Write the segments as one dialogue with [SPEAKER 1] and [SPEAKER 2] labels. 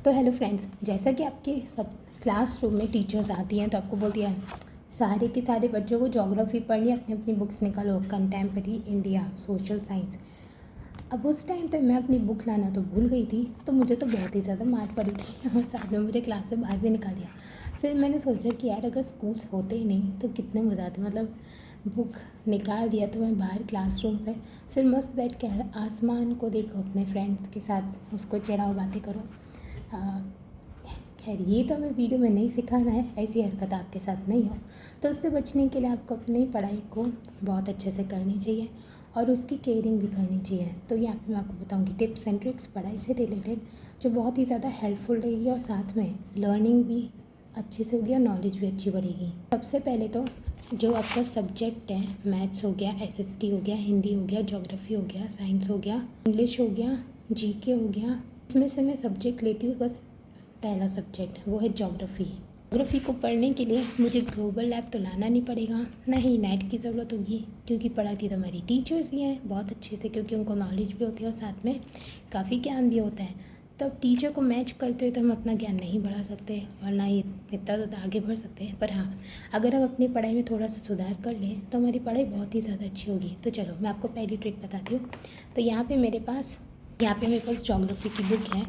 [SPEAKER 1] तो hello friends, जैसा कि आपके क्लासरूम में टीचर्स आती हैं तो आपको बोलती है सारे के सारे बच्चों को ज्योग्राफी पढ़नी, अपनी अपनी बुक्स निकालो, कंटेम्प्रेरी इंडिया, सोशल साइंस। अब उस टाइम पे मैं अपनी बुक लाना तो भूल गई थी, तो मुझे तो बहुत ही ज़्यादा मार पड़ी थी और साथ में मुझे क्लास से बाहर भी निकाल दिया। फिर मैंने सोचा कि यार अगर स्कूल्स होते ही नहीं तो कितने मज़ा आते, मतलब बुक निकाल दिया तो मैं बाहर क्लासरूम से फिर मस्त बैठ के आसमान को देखो, अपने फ्रेंड्स के साथ उसको चिढ़ाओ, बातें करो। खैर ये तो हमें वीडियो में नहीं सिखाना है, ऐसी हरकत आपके साथ नहीं हो। तो उससे बचने के लिए आपको अपनी पढ़ाई को बहुत अच्छे से करनी चाहिए और उसकी केयरिंग भी करनी चाहिए। तो यहाँ पे मैं आपको बताऊँगी टिप्स एंड ट्रिक्स पढ़ाई से रिलेटेड, जो बहुत ही ज़्यादा हेल्पफुल रहेगी और साथ में लर्निंग भी अच्छे से होगी और नॉलेज भी अच्छी बढ़ेगी। सबसे पहले तो जो आपका सब्जेक्ट है, मैथ्स हो गया, एसएसटी हो गया, हिंदी हो गया, ज्योग्राफी हो गया, साइंस हो गया, इंग्लिश हो गया, जीके हो गया, इसमें से मैं सब्जेक्ट लेती हूँ बस पहला सब्जेक्ट, वो है ज्योग्राफी। ज्योग्राफी को पढ़ने के लिए मुझे ग्लोबल लैब तो लाना नहीं पड़ेगा, ना ही नेट की ज़रूरत होगी, क्योंकि पढ़ाती तो हमारी टीचर्स ही हैं बहुत अच्छे से, क्योंकि उनको नॉलेज भी होती है और साथ में काफ़ी ज्ञान भी होता है। तो अब टीचर को मैच करते हुए तो हम अपना ज्ञान नहीं बढ़ा सकते और ना ही इतना ज़्यादा आगे बढ़ सकते हैं। पर हाँ, अगर हम अपनी पढ़ाई में थोड़ा सा सुधार कर लें तो हमारी पढ़ाई बहुत ही ज़्यादा अच्छी होगी। तो चलो मैं आपको पहली ट्रिक बताती हूँ। तो यहाँ पे मेरे पास ज्योग्राफी की बुक है।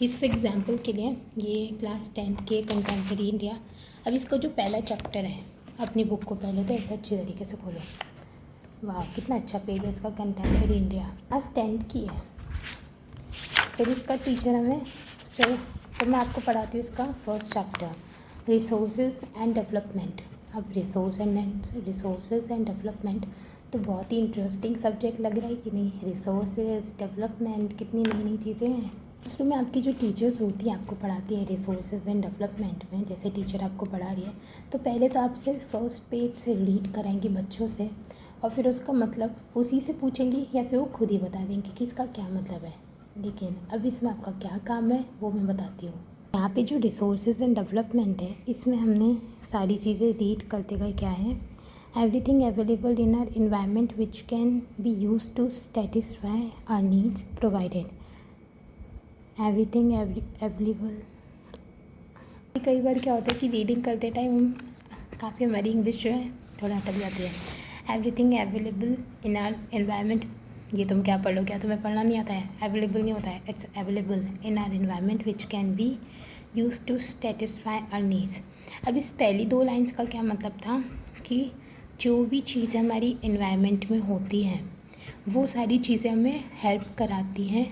[SPEAKER 1] इस एग्जाम्पल के लिए ये क्लास 10 के कंटेम्प्रेरी इंडिया। अब इसका जो पहला चैप्टर है, अपनी बुक को पहले तो ऐसे अच्छी तरीके से खोलो। वाह कितना अच्छा पेज है इसका, कंटेम्प्रेरी इंडिया क्लास 10 की है। फिर इसका टीचर हमें, चलो तो मैं आपको पढ़ाती हूँ इसका first chapter, resources and development. अब रिसोर्सेज एंड डेवलपमेंट तो बहुत ही इंटरेस्टिंग सब्जेक्ट लग रहा है कि नहीं। रिसोर्सेज, डेवलपमेंट, कितनी नई नई चीज़ें हैं। शुरू में आपकी जो टीचर्स होती हैं, आपको पढ़ाती है रिसोर्सेज एंड डेवलपमेंट में, जैसे टीचर आपको पढ़ा रही है तो पहले तो आपसे फर्स्ट पेज से रीड कराएंगी बच्चों से, और फिर उसका मतलब उसी से पूछेंगी या फिर वो खुद ही बता देंगे कि इसका क्या मतलब है। लेकिन अब इसमें आपका क्या काम है वो मैं बताती हूँ। यहाँ पे जो रिसोर्सेज एंड डेवलपमेंट है, इसमें हमने सारी चीज़ें रीड करते गए। क्या है? Everything available in our environment which can be use to satisfy our needs provided. Everything available. कई बार क्या होता है कि रीडिंग करते टाइम हम काफ़ी, हमारी इंग्लिश जो है थोड़ा अटक जाती है। Everything available in our environment, ये तुम क्या पढ़ लो, क्या तुम्हें पढ़ना नहीं आता है? अवेलेबल नहीं होता है, it's available in our environment which can be use to satisfy our needs. अब इस पहली दो लाइन्स का क्या मतलब था कि जो भी चीज़ें हमारी एनवायरनमेंट में होती हैं वो सारी चीज़ें हमें हेल्प कराती हैं।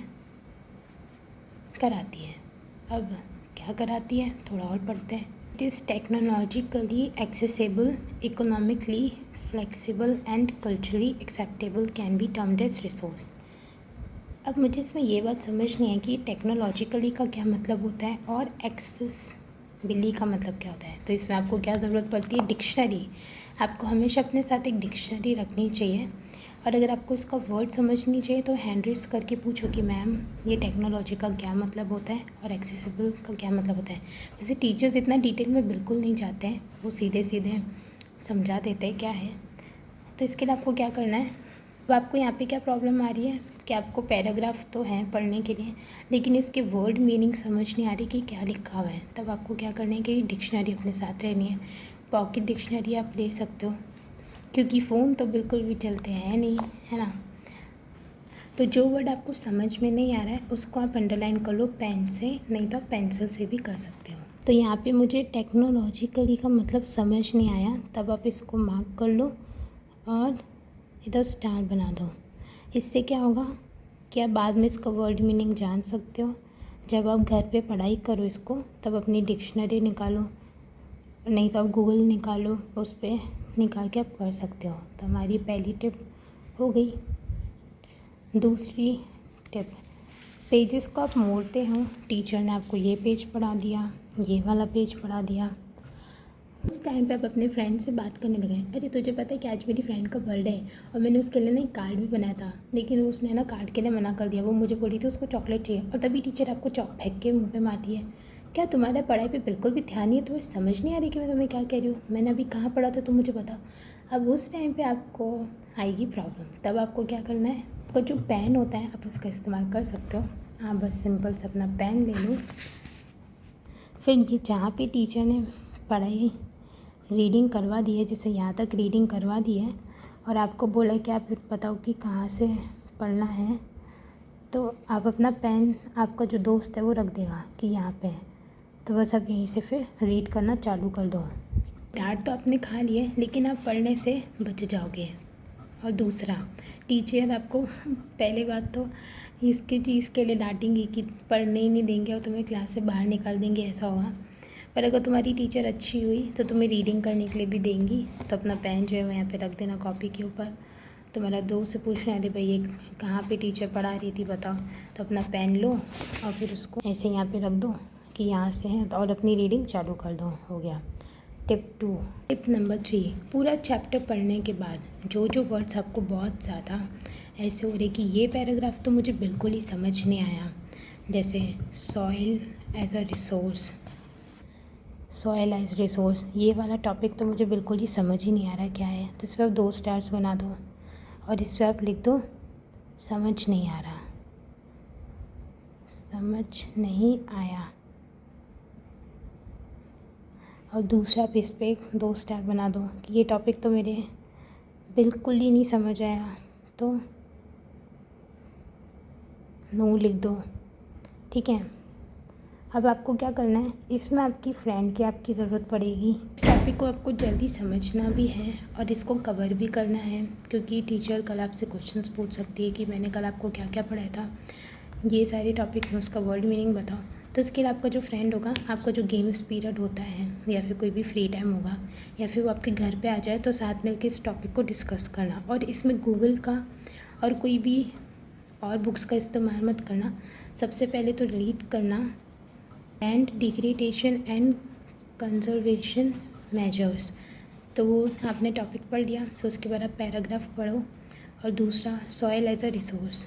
[SPEAKER 1] अब क्या कराती है, थोड़ा और पढ़ते हैं। It is technologically accessible, economically flexible and culturally acceptable, can be termed as resource. अब मुझे इसमें ये बात समझ नहीं है कि टेक्नोलॉजिकली का क्या मतलब होता है और एक्सेसिबिली का मतलब क्या होता है। तो इसमें आपको क्या ज़रूरत पड़ती है? डिक्शनरी। आपको हमेशा अपने साथ एक डिक्शनरी रखनी चाहिए, और अगर आपको इसका वर्ड समझनी चाहिए तो हैंड रेज़ करके पूछो कि मैम ये टेक्नोलॉजी का क्या मतलब होता है और एक्सेसिबल का क्या मतलब होता है। वैसे टीचर्स इतना डिटेल में बिल्कुल नहीं जाते हैं, वो सीधे सीधे समझा देते हैं क्या है। तो इसके लिए आपको क्या करना है, अब आपको यहाँ पे क्या प्रॉब्लम आ रही है कि आपको पैराग्राफ तो हैं पढ़ने के लिए, लेकिन इसके वर्ड मीनिंग समझ नहीं आ रही कि क्या लिखा हुआ है। तब आपको क्या करना है कि डिक्शनरी अपने साथ रहनी है। पॉकेट डिक्शनरी आप ले सकते हो, क्योंकि फ़ोन तो बिल्कुल भी चलते हैं नहीं, है ना। तो जो वर्ड आपको समझ में नहीं आ रहा है उसको आप अंडरलाइन कर लो पेन से, नहीं तो आप पेंसिल से भी कर सकते हो। तो यहाँ पे मुझे टेक्नोलॉजिकली का मतलब समझ नहीं आया, तब आप इसको मार्क कर लो और इधर स्टार बना दो। इससे क्या होगा कि आप बाद में इसका वर्ड मीनिंग जान सकते हो। जब आप घर पे पढ़ाई करो इसको, तब अपनी डिक्शनरी निकालो, नहीं तो आप गूगल निकालो, उस पर निकाल के आप कर सकते हो। तो हमारी पहली टिप हो गई। दूसरी टिप, पेजेस को आप मोड़ते हो। टीचर ने आपको ये पेज पढ़ा दिया, ये वाला पेज पढ़ा दिया, उस टाइम पे आप अपने फ्रेंड से बात करने लगे, अरे तुझे पता है कि आज मेरी फ्रेंड का बर्थडे है और मैंने उसके लिए ना एक कार्ड भी बनाया था, लेकिन उसने ना कार्ड के लिए मना कर दिया, वो मुझे बोली थी उसको चॉकलेट चाहिए, और तभी टीचर आपको चॉक फेंक के मुँह पे मारती है। क्या तुम्हारा पढ़ाई पे बिल्कुल भी ध्यान नहीं है? तुम्हें समझ नहीं आ रही कि मैं तुम्हें क्या कह रही हूँ? मैंने अभी कहाँ पढ़ा था तुम मुझे बताओ। अब उस टाइम पे आपको आएगी प्रॉब्लम। तब आपको क्या करना है, आपका जो पेन होता है आप उसका इस्तेमाल कर सकते हो। आप बस सिंपल से अपना पेन ले लो फिर ये जहाँ पे टीचर ने पढ़ाई रीडिंग करवा दी है, जैसे यहाँ तक रीडिंग करवा दी है और आपको बोला कि आप बताओ कि कहाँ से पढ़ना है, तो आप अपना पेन, आपका जो दोस्त है वो रख देगा कि यहाँ पे है, तो बस आप यहीं से फिर रीड करना चालू कर दो। डांट तो आपने खा ली है, लेकिन आप पढ़ने से बच जाओगे। और दूसरा, टीचर आपको पहले बात तो इसकी चीज़ के लिए डांटेंगी कि पढ़ने ही नहीं देंगे और तुम्हें क्लास से बाहर निकाल देंगे, ऐसा होगा। पर अगर तुम्हारी टीचर अच्छी हुई तो तुम्हें रीडिंग करने के लिए भी देंगी। तो अपना पेन जो है वो यहाँ पे रख देना कॉपी के ऊपर। तुम्हारा दोस्त से पूछना, अरे भाई ये कहाँ पे टीचर पढ़ा रही थी बताओ, तो अपना पेन लो और फिर उसको ऐसे यहाँ पे रख दो कि यहाँ से है, और अपनी रीडिंग चालू कर दो। हो गया टिप 2। टिप नंबर 3, पूरा चैप्टर पढ़ने के बाद जो जो वर्ड्स आपको बहुत ज़्यादा ऐसे हो रहे कि ये पैराग्राफ तो मुझे बिल्कुल ही समझ नहीं आया, जैसे soil as a resource, soil as resource, ये वाला टॉपिक तो मुझे बिल्कुल ही समझ ही नहीं आ रहा क्या है, तो इस पर आप 2 स्टार्स बना दो और इस पर आप लिख दो समझ नहीं आ रहा, समझ नहीं आया। और दूसरा आप इस पर 2 स्टार बना दो कि ये टॉपिक तो मेरे बिल्कुल ही नहीं समझ आया, तो नो लिख दो। ठीक है, अब आपको क्या करना है, इसमें आपकी फ्रेंड की आपकी ज़रूरत पड़ेगी। इस टॉपिक को आपको जल्दी समझना भी है और इसको कवर भी करना है, क्योंकि टीचर कल आपसे क्वेश्चंस पूछ सकती है कि मैंने कल आपको क्या क्या पढ़ाया था, ये सारे टॉपिक्स में उसका वर्ड मीनिंग बताओ। तो इसके लिए आपका जो फ्रेंड होगा, आपका जो गेम्स पीरियड होता है या फिर कोई भी फ्री टाइम होगा या फिर वो आपके घर पे आ जाए, तो साथ मिलकर इस टॉपिक को डिस्कस करना। और इसमें गूगल का और कोई भी और बुक्स का इस्तेमाल मत करना। सबसे पहले तो रीड करना land degradation and conservation measures, तो वो आपने टॉपिक पढ़ लिया, तो उसके बाद आप पैराग्राफ पढ़ो। और दूसरा सॉइल एज अ रिसोर्स,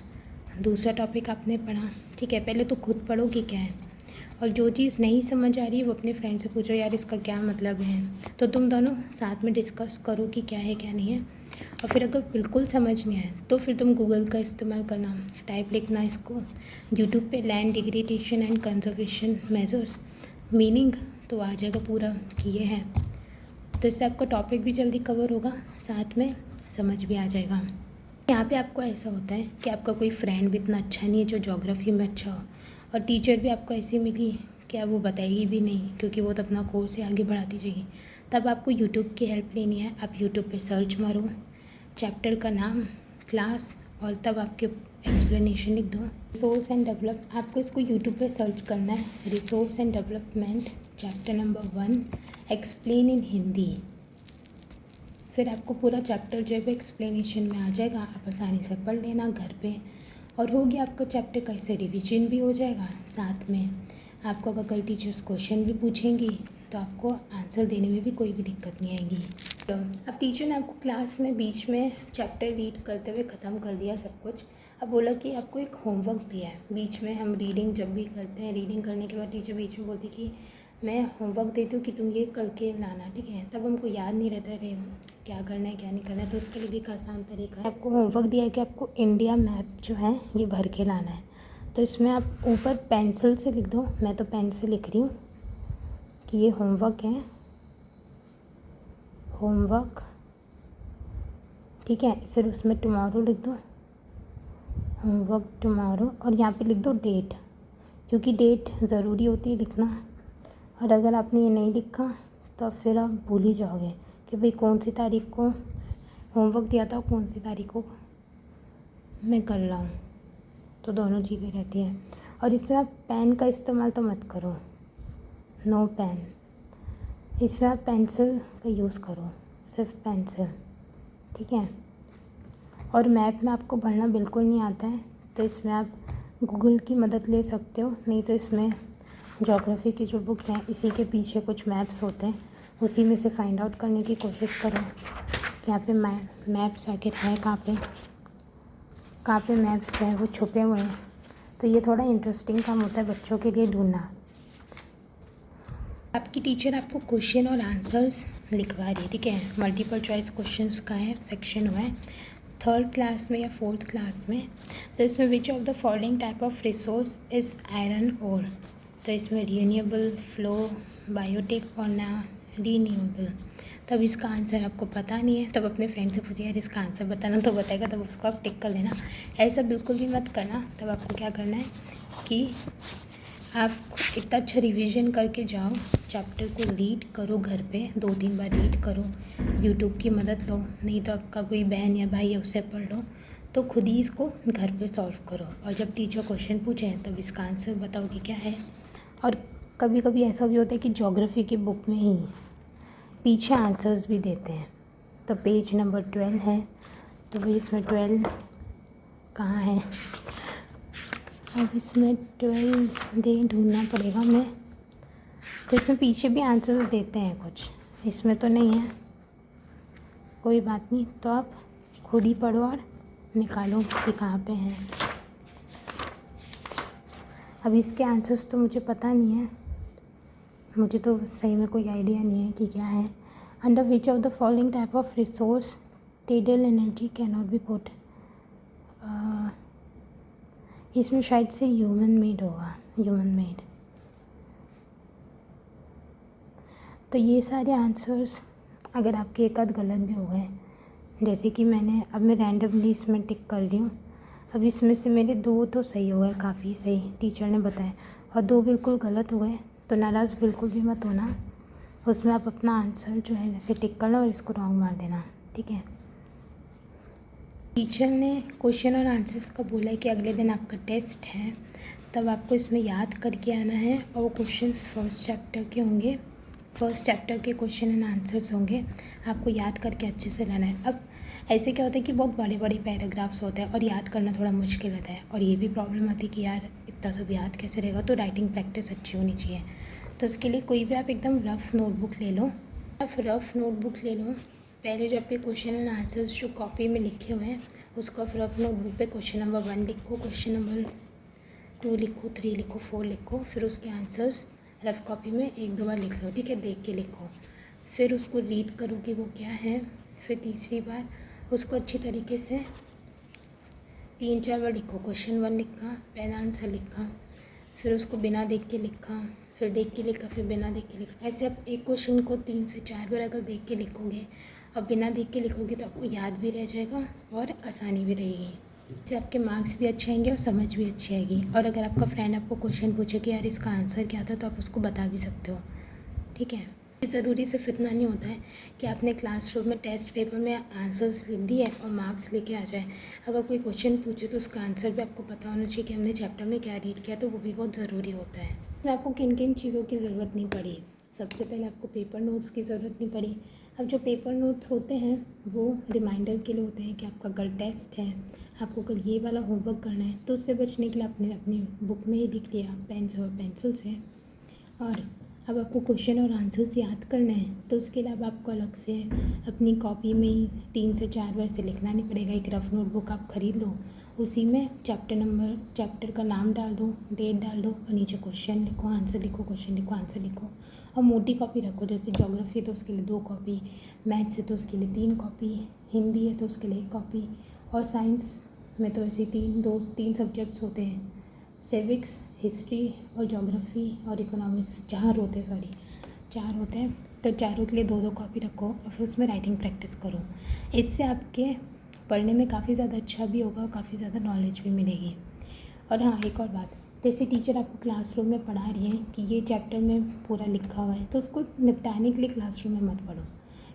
[SPEAKER 1] दूसरा टॉपिक आपने पढ़ा। ठीक है, पहले तो खुद पढ़ो कि क्या है, और जो चीज़ नहीं समझ आ रही है वो अपने फ्रेंड से पूछो, यार इसका क्या मतलब है, तो तुम दोनों साथ में डिस्कस करो कि क्या है क्या नहीं है। और फिर अगर बिल्कुल समझ नहीं आए तो फिर तुम गूगल का इस्तेमाल करना, टाइप लिखना इसको यूट्यूब पे land degradation and conservation measures, meaning तो आ जाएगा पूरा कि ये है। तो इससे आपका टॉपिक भी जल्दी कवर होगा, साथ में समझ भी आ जाएगा। यहाँ पे आपको ऐसा होता है कि आपका कोई फ्रेंड भी इतना अच्छा नहीं है जो ज्योग्राफी में अच्छा हो, और टीचर भी आपको ऐसी मिली कि वो बताएगी भी नहीं, क्योंकि वो तो अपना कोर्स से आगे बढ़ाती जाएगी। तब आपको यूट्यूब की हेल्प लेनी है। आप यूट्यूब पे सर्च मारो चैप्टर का नाम, क्लास, और तब आपके एक्सप्लेनेशन लिख दो। रिसोर्स एंड डेवलप, आपको इसको यूट्यूब पे सर्च करना है, resource and development chapter number 1 explain in Hindi. फिर आपको पूरा चैप्टर जो है वो एक्सप्लेनेशन में आ जाएगा, आप आसानी से पढ़ लेना घर पे, और हो गया आपका चैप्टर का। इससे रिविजन भी हो जाएगा, साथ में आपको अगर कल टीचर्स क्वेश्चन भी पूछेंगी तो आपको आंसर देने में भी कोई भी दिक्कत नहीं आएगी। तो अब टीचर ने आपको क्लास में बीच में चैप्टर रीड करते हुए ख़त्म कर दिया सब कुछ। अब बोला कि आपको एक होमवर्क दिया है। बीच में हम रीडिंग जब भी करते हैं, रीडिंग करने के बाद टीचर बीच में बोलती कि मैं होमवर्क देती हूँ कि तुम ये करके लाना, ठीक है। तब हमको याद नहीं रहता अरे क्या करना है क्या नहीं करना है, तो उसके लिए भी एक आसान तरीका है। आपको होमवर्क दिया है कि आपको इंडिया मैप जो है ये भर के लाना है। तो इसमें आप ऊपर पेंसिल से लिख दो, मैं तो पेन से लिख रही हूँ कि ये होमवर्क है, होमवर्क, ठीक है। फिर उसमें टुमारो लिख दो, होमवर्क टुमारो, और यहाँ पे लिख दो डेट, क्योंकि डेट ज़रूरी होती है लिखना। और अगर आपने ये नहीं लिखा तो फिर आप भूल ही जाओगे कि भाई कौन सी तारीख को होमवर्क दिया था, कौन सी तारीख को मैं कर रहा हूँ, तो दोनों चीज़ें रहती हैं। और इसमें आप पेन का इस्तेमाल तो मत करो, नो पेन। इसमें आप पेंसिल का यूज़ करो, सिर्फ पेंसिल, ठीक है। और मैप में आपको पढ़ना बिल्कुल नहीं आता है तो इसमें आप गूगल की मदद ले सकते हो, नहीं तो इसमें ज्योग्राफी की जो बुक हैं इसी के पीछे कुछ मैप्स होते हैं, उसी में से फाइंड आउट करने की कोशिश करो कि यहाँ पे मैप्स आखिर है कहाँ पे मैप्स जो है वो छुपे हुए हैं। तो ये थोड़ा इंटरेस्टिंग काम होता है बच्चों के लिए ढूंढना। आपकी टीचर आपको क्वेश्चन और आंसर्स लिखवा रही है, ठीक है। मल्टीपल चॉइस क्वेश्चंस का है सेक्शन हुआ है 3rd क्लास में या 4th क्लास में। तो इसमें which of the following type of resource is iron ore, तो इसमें रिन्यूएबल, फ्लो, बायोटेक और ना रीन्यूएबल। तब इसका आंसर आपको पता नहीं है, तब अपने फ्रेंड से पूछिए यार इसका आंसर बताना, तो बताएगा, तब उसको आप टिक कर लेना। ऐसा बिल्कुल भी मत करना। तब आपको क्या करना है कि आप इतना अच्छा रिवीजन करके जाओ, चैप्टर को रीड करो, घर पे 2-3 बार रीड करो, यूट्यूब की मदद लो, नहीं तो आपका कोई बहन या भाई है उससे पढ़ लो, तो खुद ही इसको घर पे सॉल्व करो। और जब टीचर क्वेश्चन पूछे तब इसका आंसर बताओ कि क्या है। और कभी कभी ऐसा भी होता है कि ज्योग्राफी की बुक में ही पीछे आंसर्स भी देते हैं। तो पेज नंबर 12 है, तो भाई इसमें 12 कहाँ है, अब इसमें 12 ढूंढना पड़ेगा हमें। तो इसमें पीछे भी आंसर्स देते हैं कुछ, इसमें तो नहीं है, कोई बात नहीं, तो आप खुद ही पढ़ो और निकालो कि कहाँ पे हैं। अब इसके आंसर्स तो मुझे पता नहीं है, मुझे तो सही में कोई आइडिया नहीं है कि क्या है। Under which of the following type of resource tidal energy can not be put, इसमें शायद से ह्यूमन मेड होगा, ह्यूमन मेड। तो ये सारे आंसर्स अगर आपके एक आध गलत भी हो गए, जैसे कि अब मैं रैंडमली इसमें टिक कर रही हूँ, अब इसमें से मेरे 2 तो सही हो गए, काफ़ी सही टीचर ने बताया, और 2 बिल्कुल गलत हो गए, तो नाराज़ बिल्कुल भी मत होना। उसमें आप अपना आंसर जो है वैसे टिक कर लो और इसको रॉन्ग मार देना, ठीक है। टीचर ने क्वेश्चन और आंसर्स का बोला है कि अगले दिन आपका टेस्ट है, तब आपको इसमें याद करके आना है, और वो क्वेश्चंस फर्स्ट चैप्टर के होंगे, फर्स्ट चैप्टर के क्वेश्चन एंड आंसर्स होंगे, आपको याद करके अच्छे से लाना है। अब ऐसे क्या होता है कि बहुत बड़े बड़े पैराग्राफ्स होते हैं और याद करना थोड़ा मुश्किल होता है, और ये भी प्रॉब्लम आती है कि यार इतना सब याद कैसे रहेगा, तो राइटिंग प्रैक्टिस अच्छी होनी चाहिए। तो उसके लिए कोई भी आप एकदम रफ़ नोटबुक ले लो, पहले जो आपके क्वेश्चन एंड आंसर्स जो कॉपी में लिखे हुए हैं उसको आप रफ नोटबुक पे क्वेश्चन नंबर 1 लिखो, क्वेश्चन नंबर 2 लिखो, 3 लिखो, 4 लिखो, फिर उसके आंसर्स रफ कॉपी में 1-2 बार लिख लो, ठीक है, देख के लिखो। फिर उसको रीड करो कि वो क्या है, फिर तीसरी बार उसको अच्छी तरीके से 3-4 बार लिखो। क्वेश्चन 1 लिखा, पहला आंसर लिखा, फिर उसको बिना देख के लिखा, फिर देख के लिखा, फिर बिना देख के लिखा। ऐसे आप एक क्वेश्चन को 3 से 4 बार अगर देख के लिखोगे और बिना देख के लिखोगे तो आपको याद भी रह जाएगा और आसानी भी रहेगी। इससे आपके मार्क्स भी अच्छे आएंगे और समझ भी अच्छी आएगी। और अगर आपका फ्रेंड आपको क्वेश्चन पूछे कि यार इसका आंसर क्या था, तो आप उसको बता भी सकते हो, ठीक है। ज़रूरी सिर्फ इतना नहीं होता है कि आपने क्लासरूम में टेस्ट पेपर में आंसर्स लिख दिए और मार्क्स लेके आ जाए। अगर कोई क्वेश्चन पूछे तो उसका आंसर भी आपको पता होना चाहिए कि हमने चैप्टर में क्या रीड किया, तो वो भी बहुत ज़रूरी होता है। तो आपको किन किन चीज़ों की ज़रूरत नहीं पड़ी, सबसे पहले आपको पेपर नोट्स की ज़रूरत नहीं पड़ी। अब जो पेपर नोट्स होते हैं वो रिमाइंडर के लिए होते हैं कि आपका कल टेस्ट है, आपको कल ये वाला होमवर्क करना है, तो उससे बचने के लिए आपने अपनी बुक में ही लिख लिया पेंसिल से। और अब आपको क्वेश्चन और आंसर्स याद करना है, तो उसके लिए अब आपको अलग से अपनी कॉपी में ही 3 से 4 बार से लिखना नहीं पड़ेगा। एक रफ नोटबुक आप ख़रीद लो, उसी में चैप्टर का नाम डाल दो, डेट डाल दो और नीचे क्वेश्चन लिखो, आंसर लिखो, क्वेश्चन लिखो, आंसर लिखो। और मोटी कॉपी रखो, जैसे ज्योग्राफी है तो उसके लिए 2 कॉपी, मैथ्स है तो उसके लिए 3 कॉपी, हिंदी है तो उसके लिए 1 कॉपी, और साइंस में तो वैसे 3 सब्जेक्ट्स होते हैं, सिविक्स, हिस्ट्री और ज्योग्राफी और इकोनॉमिक्स 4 होते हैं, तो चारों के लिए 2-2 कॉपी रखो और फिर उसमें राइटिंग प्रैक्टिस करो। इससे आपके पढ़ने में काफ़ी ज़्यादा अच्छा भी होगा और काफ़ी ज़्यादा नॉलेज भी मिलेगी। और हाँ, एक और बात, जैसे टीचर आपको क्लासरूम में पढ़ा रही है कि ये चैप्टर में पूरा लिखा हुआ है, तो उसको निपटाने के लिए क्लासरूम में मत पढ़ो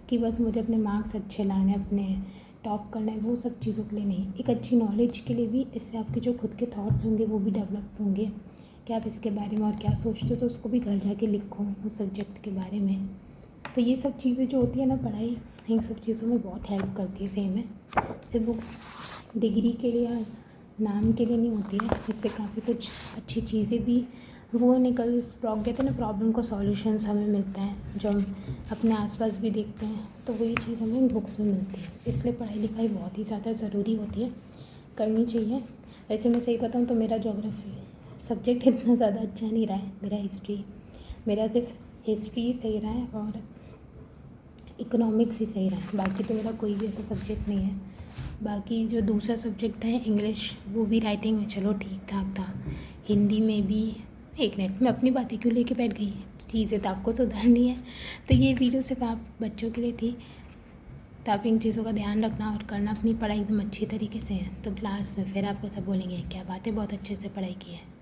[SPEAKER 1] कि बस मुझे अपने मार्क्स अच्छे लाने हैं, अपने टॉप करना है, वो सब चीज़ों के लिए नहीं। एक अच्छी नॉलेज के लिए भी, इससे आपके जो खुद के थॉट्स होंगे वो भी डेवलप होंगे कि आप इसके बारे में और क्या सोचते हो, तो उसको भी घर जाके लिखो उस सब्जेक्ट के बारे में। तो ये सब चीज़ें जो होती है ना, पढ़ाई इन सब चीज़ों में बहुत हेल्प करती है सही में। सिर्फ बुक्स डिग्री के लिए या नाम के लिए नहीं होती है, इससे काफ़ी कुछ अच्छी चीज़ें भी वो कहते हैं ना, प्रॉब्लम को सॉल्यूशंस हमें मिलता है जो हम अपने आसपास भी देखते हैं, तो वही चीज़ हमें बुक्स में मिलती है। इसलिए पढ़ाई लिखाई बहुत ही ज़्यादा ज़रूरी होती है, करनी चाहिए। वैसे मैं सही बताऊँ तो मेरा ज्योग्राफी सब्जेक्ट इतना ज़्यादा अच्छा नहीं रहा है, मेरा सिर्फ हिस्ट्री सही रहा है और इकोनॉमिक्स ही सही रहा है, बाकी तो मेरा कोई भी ऐसा सब्जेक्ट नहीं है। बाकी जो दूसरा सब्जेक्ट है इंग्लिश, वो भी राइटिंग में चलो ठीक ठाक था, हिंदी में भी एक मिनट, मैं अपनी बातें क्यों लेके बैठ गई? चीज़ें तो आपको सुधारनी है। तो ये वीडियो सिर्फ आप बच्चों के लिए थी, तो आप इन चीज़ों का ध्यान रखना और करना अपनी पढ़ाई एकदम अच्छी तरीके से है। तो क्लास में फिर आपको सब बोलेंगे क्या बातें बहुत अच्छे से पढ़ाई की है।